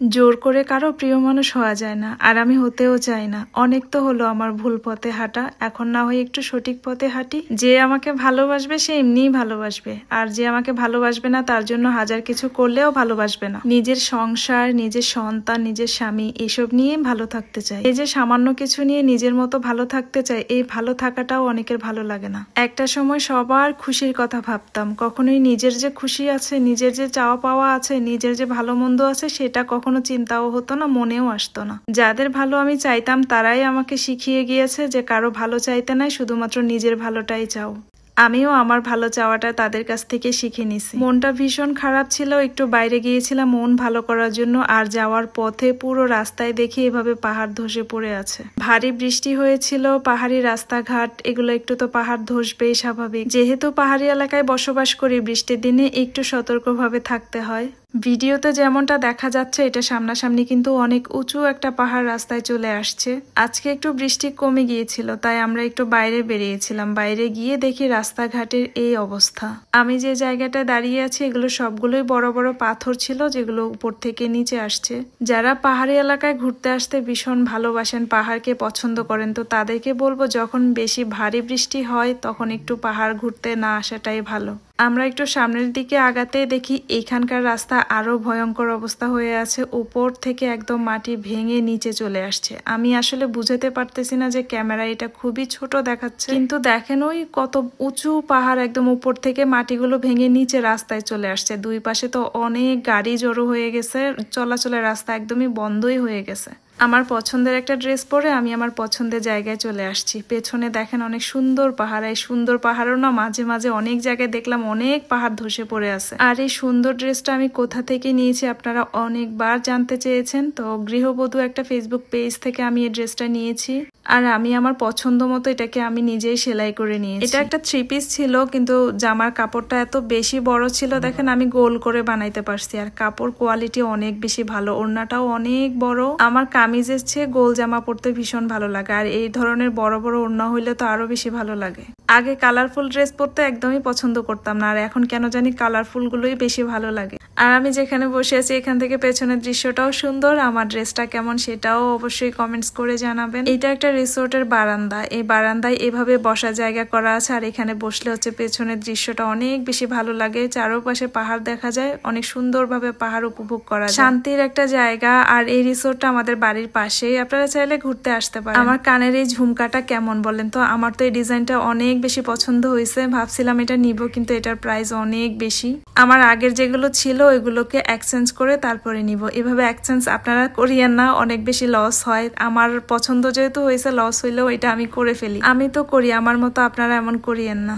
জোর করে কারো প্রিয় মানুষ হওয়া যায় না, আর আমি হতেও চাই না। অনেক তো হলো আমার ভুল পথে হাঁটা, এখন না হয় একটু সঠিক পথে হাঁটি। যে আমাকে ভালোবাসবে সে এমনিই ভালোবাসবে, আর যে আমাকে ভালোবাসবে না তার জন্য হাজার কিছু করলেও ভালোবাসবে না। নিজের সংসার, নিজের সন্তান, নিজের স্বামী এসব নিয়ে ভালো থাকতে চাই। এই যে সামান্য কিছু নিয়ে নিজের মতো ভালো থাকতে চাই, এই ভালো থাকাটাও অনেকের ভালো লাগে না। একটা সময় সবার খুশির কথা ভাবতাম, কখনোই নিজের যে খুশি আছে, নিজের যে চাওয়া পাওয়া আছে, নিজের যে ভালো মন্দ আছে সেটা কখনো চিন্তাও হতো না, মনেও আসতো না। যাদের ভালো আমি চাইতাম তারাই আমাকে শিখিয়ে গিয়েছে যে কারো ভালো চাইতে নাই, শুধুমাত্র নিজের ভালোটাই চাও। আমিও আমার ভালো চাওয়াটা তাদের কাছ থেকে শিখে নিছি। মনটা ভীষণ খারাপ ছিল, একটু বাইরে গিয়েছিলাম মন ভালো করার জন্য, আর যাওয়ার পথে পুরো রাস্তায় দেখি এভাবে পাহাড় ধসে পড়ে আছে। ভারী বৃষ্টি হয়েছিল, পাহাড়ি রাস্তাঘাট এগুলো একটু তো পাহাড় ধসবেই স্বাভাবিক। যেহেতু পাহাড়ি এলাকায় বসবাস করি, বৃষ্টির দিনে একটু সতর্কভাবে থাকতে হয়। ভিডিওতে যেমনটা দেখা যাচ্ছে এটা সামনাসামনি কিন্তু অনেক উঁচু একটা পাহাড় রাস্তায় চলে আসছে। আজকে একটু বৃষ্টি কমে গিয়েছিল, তাই আমরা একটু বাইরে বেরিয়েছিলাম। বাইরে গিয়ে দেখি রাস্তাঘাটের এই অবস্থা। আমি যে জায়গাটায় দাঁড়িয়ে আছি এগুলো সবগুলোই বড় বড় পাথর ছিল, যেগুলো উপর থেকে নিচে আসছে। যারা পাহাড়ি এলাকায় ঘুরতে আসতে ভীষণ ভালোবাসেন, পাহাড়কে পছন্দ করেন, তো তাদেরকে বলবো যখন বেশি ভারী বৃষ্টি হয় তখন একটু পাহাড় ঘুরতে না আসাটাই ভালো। আমরা একটু সামনের দিকে আগাতে দেখি এখানকার রাস্তা আরো ভয়ঙ্কর অবস্থা হয়ে আছে, উপর থেকে একদম মাটি ভেঙে নিচে চলে আসছে। আমি আসলে বুঝাতে পারতেছি না যে ক্যামেরা এটা খুবই ছোট দেখাচ্ছে, কিন্তু দেখেন ওই কত উঁচু পাহাড়, একদম উপর থেকে মাটিগুলো ভেঙে নিচে রাস্তায় চলে আসছে। দুই পাশে তো অনেক গাড়ি জড়ো হয়ে গেছে, চলাচলের রাস্তা একদমই বন্ধই হয়ে গেছে। আমার পছন্দের একটা ড্রেস পরে আমি আমার পছন্দের জায়গায় চলে আসছি। পেছনে দেখেন অনেক সুন্দর পাহাড়, এই সুন্দর পাহাড়ও না মাঝে মাঝে অনেক জায়গায় দেখলাম অনেক পাহাড় ধসে পড়ে আছে। আর এই সুন্দর ড্রেসটা আমি কোথা থেকে নিয়েছি আপনারা অনেকবার জানতে চেয়েছেন, তো গৃহবধূ একটা ফেসবুক পেজ থেকে আমি এই ড্রেসটা নিয়েছি। আর আমি আমার পছন্দ মতো এটাকে আমি নিজেই সেলাই করে নিয়েছি। এটা একটা 3 পিস ছিল, কিন্তু জামার কাপড়টা এত বেশি বড় ছিল, দেখেন আমি গোল করে বানাইতে পারছি। আর কাপড় কোয়ালিটি অনেক বেশি ভালো, ওড়নাটাও অনেক বড়। আমার কামিজের চেয়ে গোল জামা পরতে ভীষণ ভালো লাগে, আর এই ধরনের বড় বড় ওড়না হইলে তো আরো বেশি ভালো লাগে। আগে কালারফুল ড্রেস পরতে একদমই পছন্দ করতাম না, আর এখন কেন জানি কালারফুল গুলোই বেশি ভালো লাগে। আর আমি যেখানে বসে আছি এখান থেকে পেছনের দৃশ্যটাও সুন্দর। আমার ড্রেসটা কেমন সেটাও অবশ্যই কমেন্টস করে জানাবেন। এটা একটা রিসোর্টের বারান্দা, এই বারান্দায় এভাবে বসার জায়গা করা আছে, আর এখানে বসলে হচ্ছে পেছনের দৃশ্যটা অনেক বেশি ভালো লাগে। চারপাশে পাহাড় দেখা যায়, অনেক সুন্দরভাবে পাহাড় উপভোগ করা যায়। শান্তির একটা জায়গা, আর এই রিসোর্টটা আমাদের বাড়ির পাশেই, আপনারা চাইলে ঘুরতে আসতে পারেন। আমার কানের এই ঝুমকাটা কেমন বলেন তো? আমার তো এই ডিজাইনটা অনেক বেশি পছন্দ হয়েছে, ভাবছিলাম এটা নিব, কিন্তু এটার প্রাইস অনেক বেশি। আমার আগের যেগুলো ছিল ওইগুলোকে এক্সচেঞ্জ করে তারপরে নিব। এভাবে এক্সচেঞ্জ আপনারা করিয়েন না, অনেক বেশি লস হয়। আমার পছন্দ যেহেতু হয়েছে, লস হইলেও এটা আমি করে ফেলি। আমি তো করি, আমার মতো আপনারা এমন করিয়েন না।